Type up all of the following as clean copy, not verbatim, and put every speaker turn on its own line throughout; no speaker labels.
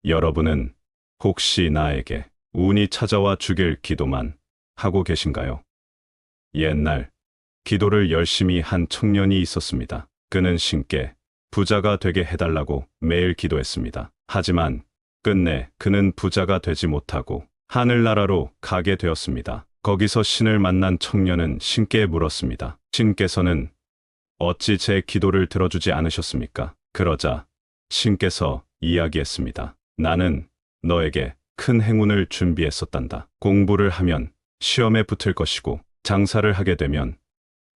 여러분은 혹시 나에게 운이 찾아와 주길 기도만 하고 계신가요? 옛날 기도를 열심히 한 청년이 있었습니다. 그는 신께 부자가 되게 해달라고 매일 기도했습니다. 하지만 끝내 그는 부자가 되지 못하고 하늘나라로 가게 되었습니다. 거기서 신을 만난 청년은 신께 물었습니다. 신께서는 어찌 제 기도를 들어주지 않으셨습니까? 그러자 신께서 이야기했습니다. 나는 너에게 큰 행운을 준비했었단다. 공부를 하면 시험에 붙을 것이고 장사를 하게 되면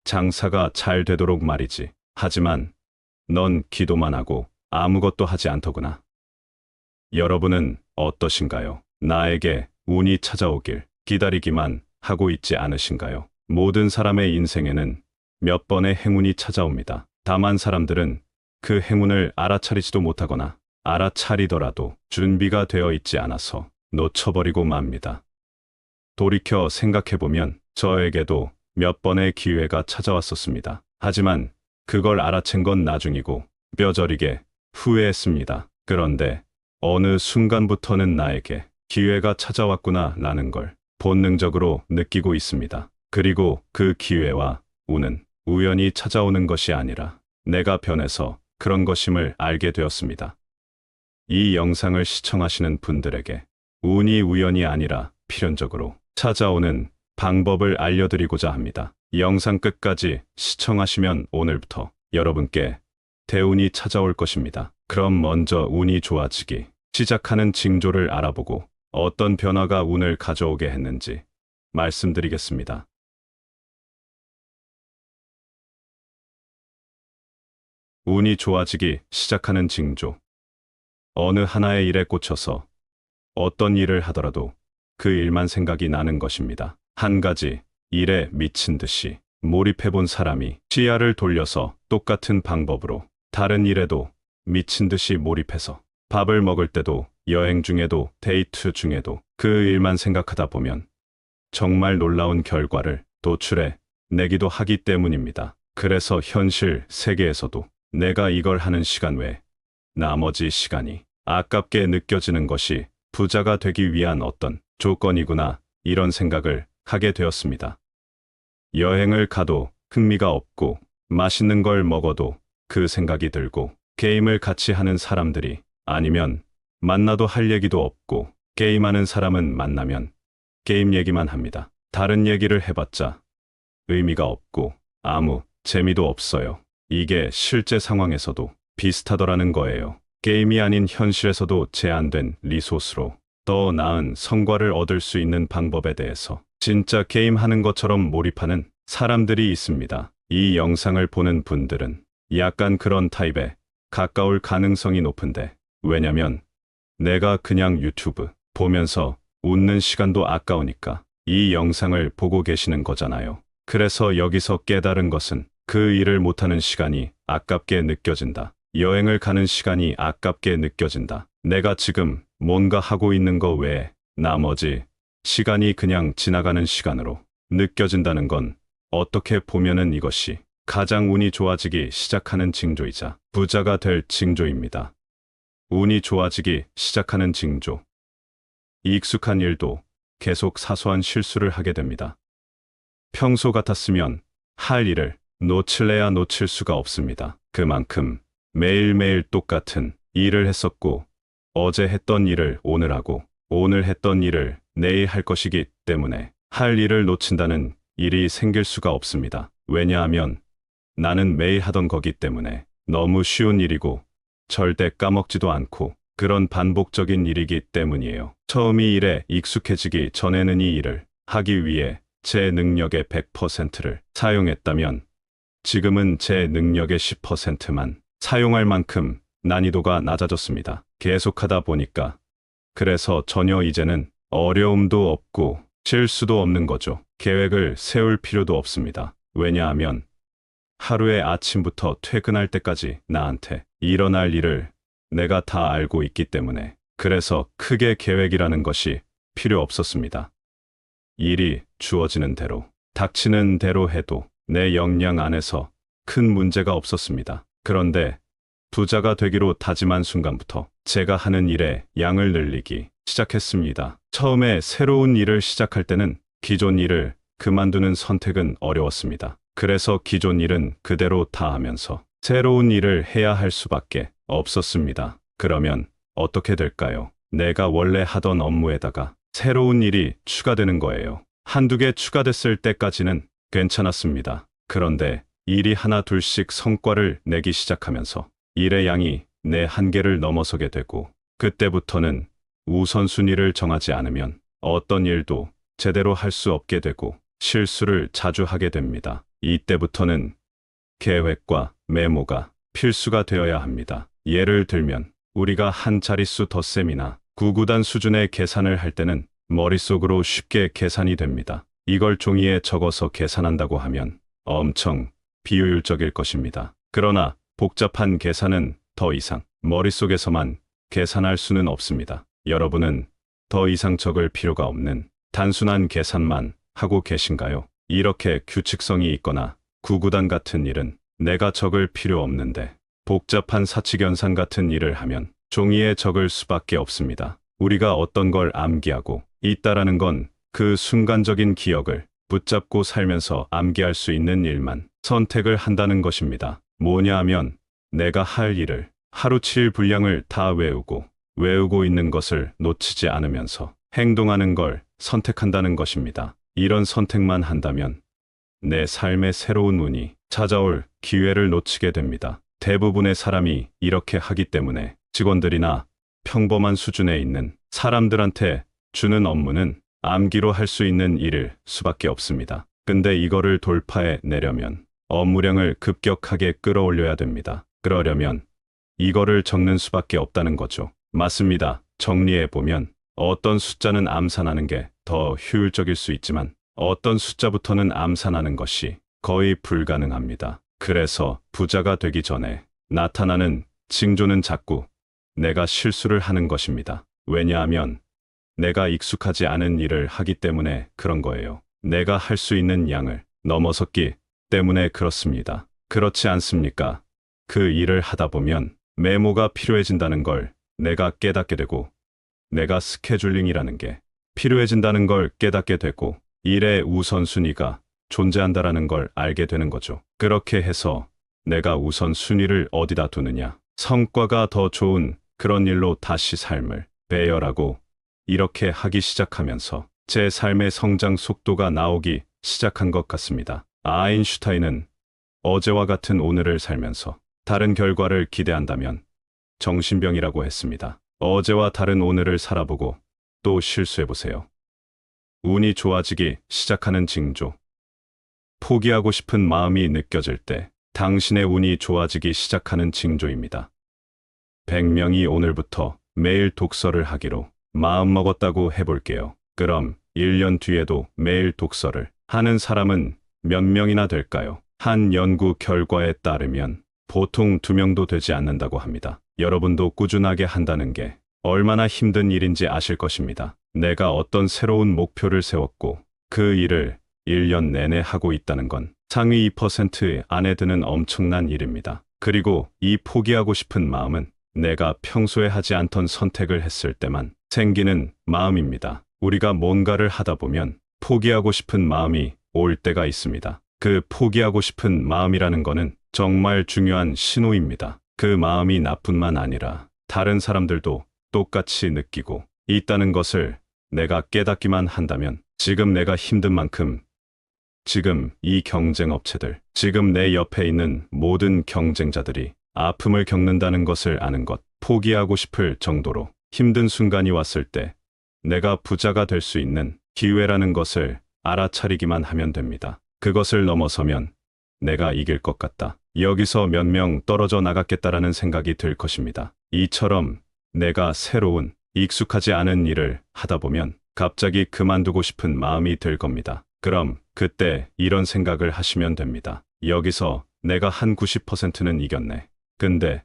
장사가 잘 되도록 말이지. 하지만 넌 기도만 하고 아무것도 하지 않더구나. 여러분은 어떠신가요? 나에게 운이 찾아오길 기다리기만 하고 있지 않으신가요? 모든 사람의 인생에는 몇 번의 행운이 찾아옵니다. 다만 사람들은 그 행운을 알아차리지도 못하거나 알아차리더라도 준비가 되어 있지 않아서 놓쳐버리고 맙니다. 돌이켜 생각해보면 저에게도 몇 번의 기회가 찾아왔었습니다. 하지만 그걸 알아챈 건 나중이고 뼈저리게 후회했습니다. 그런데 어느 순간부터는 나에게 기회가 찾아왔구나 라는 걸 본능적으로 느끼고 있습니다. 그리고 그 기회와 운은 우연히 찾아오는 것이 아니라 내가 변해서 그런 것임을 알게 되었습니다. 이 영상을 시청하시는 분들에게 운이 우연이 아니라 필연적으로 찾아오는 방법을 알려드리고자 합니다. 영상 끝까지 시청하시면 오늘부터 여러분께 대운이 찾아올 것입니다. 그럼 먼저 운이 좋아지기 시작하는 징조를 알아보고 어떤 변화가 운을 가져오게 했는지 말씀드리겠습니다. 운이 좋아지기 시작하는 징조. 어느 하나의 일에 꽂혀서 어떤 일을 하더라도 그 일만 생각이 나는 것입니다. 한 가지 일에 미친 듯이 몰입해본 사람이 시야를 돌려서 똑같은 방법으로 다른 일에도 미친 듯이 몰입해서 밥을 먹을 때도 여행 중에도 데이트 중에도 그 일만 생각하다 보면 정말 놀라운 결과를 도출해 내기도 하기 때문입니다. 그래서 현실 세계에서도 내가 이걸 하는 시간 외에 나머지 시간이 아깝게 느껴지는 것이 부자가 되기 위한 어떤 조건이구나 이런 생각을 하게 되었습니다. 여행을 가도 흥미가 없고 맛있는 걸 먹어도 그 생각이 들고 게임을 같이 하는 사람들이 아니면 만나도 할 얘기도 없고 게임하는 사람은 만나면 게임 얘기만 합니다. 다른 얘기를 해봤자 의미가 없고 아무 재미도 없어요. 이게 실제 상황에서도 비슷하더라는 거예요. 게임이 아닌 현실에서도 제한된 리소스로 더 나은 성과를 얻을 수 있는 방법에 대해서 진짜 게임하는 것처럼 몰입하는 사람들이 있습니다. 이 영상을 보는 분들은 약간 그런 타입에 가까울 가능성이 높은데 왜냐면 내가 그냥 유튜브 보면서 웃는 시간도 아까우니까 이 영상을 보고 계시는 거잖아요. 그래서 여기서 깨달은 것은 그 일을 못하는 시간이 아깝게 느껴진다. 여행을 가는 시간이 아깝게 느껴진다. 내가 지금 뭔가 하고 있는 거 외에 나머지 시간이 그냥 지나가는 시간으로 느껴진다는 건 어떻게 보면은 이것이 가장 운이 좋아지기 시작하는 징조이자 부자가 될 징조입니다. 운이 좋아지기 시작하는 징조. 익숙한 일도 계속 사소한 실수를 하게 됩니다. 평소 같았으면 할 일을 놓칠래야 놓칠 수가 없습니다. 그만큼 매일매일 똑같은 일을 했었고 어제 했던 일을 오늘 하고 오늘 했던 일을 내일 할 것이기 때문에 할 일을 놓친다는 일이 생길 수가 없습니다. 왜냐하면 나는 매일 하던 거기 때문에 너무 쉬운 일이고 절대 까먹지도 않고 그런 반복적인 일이기 때문이에요. 처음 이 일에 익숙해지기 전에는 이 일을 하기 위해 제 능력의 100%를 사용했다면 지금은 제 능력의 10%만 사용할 만큼 난이도가 낮아졌습니다. 계속하다 보니까 그래서 전혀 이제는 어려움도 없고 실수도 없는 거죠. 계획을 세울 필요도 없습니다. 왜냐하면 하루의 아침부터 퇴근할 때까지 나한테 일어날 일을 내가 다 알고 있기 때문에 그래서 크게 계획이라는 것이 필요 없었습니다. 일이 주어지는 대로 닥치는 대로 해도 내 역량 안에서 큰 문제가 없었습니다. 그런데 부자가 되기로 다짐한 순간부터 제가 하는 일의 양을 늘리기 시작했습니다. 처음에 새로운 일을 시작할 때는 기존 일을 그만두는 선택은 어려웠습니다. 그래서 기존 일은 그대로 다 하면서 새로운 일을 해야 할 수밖에 없었습니다. 그러면 어떻게 될까요? 내가 원래 하던 업무에다가 새로운 일이 추가되는 거예요. 한두 개 추가됐을 때까지는 괜찮았습니다. 그런데 일이 하나 둘씩 성과를 내기 시작하면서 일의 양이 내 한계를 넘어서게 되고, 그때부터는 우선순위를 정하지 않으면 어떤 일도 제대로 할 수 없게 되고 실수를 자주 하게 됩니다. 이때부터는 계획과 메모가 필수가 되어야 합니다. 예를 들면 우리가 한 자릿수 덧셈이나 구구단 수준의 계산을 할 때는 머릿속으로 쉽게 계산이 됩니다. 이걸 종이에 적어서 계산한다고 하면 엄청 비효율적일 것입니다. 그러나 복잡한 계산은 더 이상 머릿속에서만 계산할 수는 없습니다. 여러분은 더 이상 적을 필요가 없는 단순한 계산만 하고 계신가요? 이렇게 규칙성이 있거나 구구단 같은 일은 내가 적을 필요 없는데, 복잡한 사칙연산 같은 일을 하면 종이에 적을 수밖에 없습니다. 우리가 어떤 걸 암기하고 있다라는 건 그 순간적인 기억을 붙잡고 살면서 암기할 수 있는 일만 선택을 한다는 것입니다. 뭐냐 하면 내가 할 일을 하루치일 분량을 다 외우고 있는 것을 놓치지 않으면서 행동하는 걸 선택한다는 것입니다. 이런 선택만 한다면 내 삶의 새로운 운이 찾아올 기회를 놓치게 됩니다. 대부분의 사람이 이렇게 하기 때문에 직원들이나 평범한 수준에 있는 사람들한테 주는 업무는 암기로 할 수 있는 일일 수밖에 없습니다. 근데 이거를 돌파해 내려면 업무량을 급격하게 끌어올려야 됩니다. 그러려면 이거를 적는 수밖에 없다는 거죠. 맞습니다. 정리해보면 어떤 숫자는 암산하는 게 더 효율적일 수 있지만 어떤 숫자부터는 암산하는 것이 거의 불가능합니다. 그래서 부자가 되기 전에 나타나는 징조는 자꾸 내가 실수를 하는 것입니다. 왜냐하면 내가 익숙하지 않은 일을 하기 때문에 그런 거예요. 내가 할 수 있는 양을 넘어섰기 때문에 그렇습니다. 그렇지 않습니까? 그 일을 하다 보면 메모가 필요해진다는 걸 내가 깨닫게 되고, 내가 스케줄링이라는 게 필요해진다는 걸 깨닫게 되고, 일의 우선순위가 존재한다라는 걸 알게 되는 거죠. 그렇게 해서 내가 우선순위를 어디다 두느냐, 성과가 더 좋은 그런 일로 다시 삶을 배열하고 이렇게 하기 시작하면서 제 삶의 성장 속도가 나오기 시작한 것 같습니다. 아인슈타인은 어제와 같은 오늘을 살면서 다른 결과를 기대한다면 정신병이라고 했습니다. 어제와 다른 오늘을 살아보고 또 실수해보세요. 운이 좋아지기 시작하는 징조. 포기하고 싶은 마음이 느껴질 때 당신의 운이 좋아지기 시작하는 징조입니다. 100명이 오늘부터 매일 독서를 하기로 마음먹었다고 해볼게요. 그럼 1년 뒤에도 매일 독서를 하는 사람은 몇 명이나 될까요? 한 연구 결과에 따르면 보통 2명도 되지 않는다고 합니다. 여러분도 꾸준하게 한다는 게 얼마나 힘든 일인지 아실 것입니다. 내가 어떤 새로운 목표를 세웠고 그 일을 1년 내내 하고 있다는 건 상위 2% 안에 드는 엄청난 일입니다. 그리고 이 포기하고 싶은 마음은 내가 평소에 하지 않던 선택을 했을 때만 생기는 마음입니다. 우리가 뭔가를 하다 보면 포기하고 싶은 마음이 올 때가 있습니다. 그 포기하고 싶은 마음이라는 거는 정말 중요한 신호입니다. 그 마음이 나뿐만 아니라 다른 사람들도 똑같이 느끼고 있다는 것을 내가 깨닫기만 한다면, 지금 내가 힘든 만큼 지금 이 경쟁업체들, 지금 내 옆에 있는 모든 경쟁자들이 아픔을 겪는다는 것을 아는 것, 포기하고 싶을 정도로 힘든 순간이 왔을 때 내가 부자가 될 수 있는 기회라는 것을 알아차리기만 하면 됩니다. 그것을 넘어서면 내가 이길 것 같다, 여기서 몇 명 떨어져 나갔겠다라는 생각이 들 것입니다. 이처럼 내가 새로운 익숙하지 않은 일을 하다 보면 갑자기 그만두고 싶은 마음이 들 겁니다. 그럼 그때 이런 생각을 하시면 됩니다. 여기서 내가 한 90%는 이겼네. 근데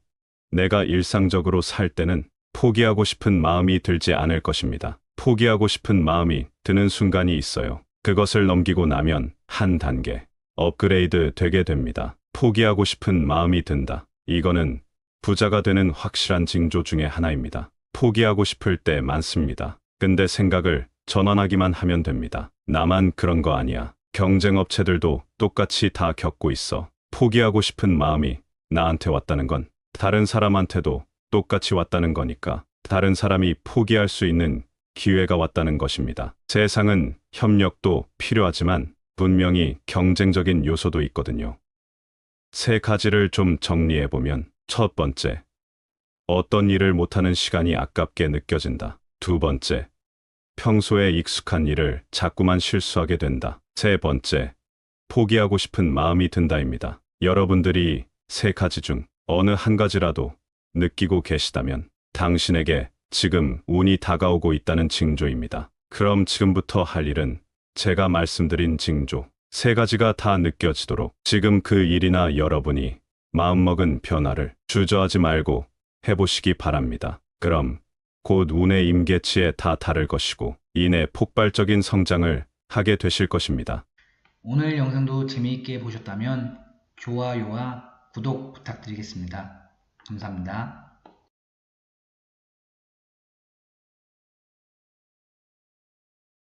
내가 일상적으로 살 때는 포기하고 싶은 마음이 들지 않을 것입니다. 포기하고 싶은 마음이 드는 순간이 있어요. 그것을 넘기고 나면 한 단계 업그레이드 되게 됩니다. 포기하고 싶은 마음이 든다. 이거는 부자가 되는 확실한 징조 중에 하나입니다. 포기하고 싶을 때 많습니다. 근데 생각을 전환하기만 하면 됩니다. 나만 그런 거 아니야. 경쟁업체들도 똑같이 다 겪고 있어. 포기하고 싶은 마음이 나한테 왔다는 건 다른 사람한테도 똑같이 왔다는 거니까 다른 사람이 포기할 수 있는 기회가 왔다는 것입니다. 세상은 협력도 필요하지만 분명히 경쟁적인 요소도 있거든요. 세 가지를 좀 정리해보면 첫 번째, 어떤 일을 못하는 시간이 아깝게 느껴진다. 두 번째, 평소에 익숙한 일을 자꾸만 실수하게 된다. 세 번째, 포기하고 싶은 마음이 든다입니다. 여러분들이 세 가지 중 어느 한 가지라도 느끼고 계시다면 당신에게 지금 운이 다가오고 있다는 징조입니다. 그럼 지금부터 할 일은 제가 말씀드린 징조 세 가지가 다 느껴지도록 지금 그 일이나 여러분이 마음먹은 변화를 주저하지 말고 해보시기 바랍니다. 그럼 곧 운의 임계치에 다 다를 것이고 이내 폭발적인 성장을 하게 되실 것입니다.
오늘 영상도 재미있게 보셨다면 좋아요와 구독 부탁드리겠습니다. 감사합니다.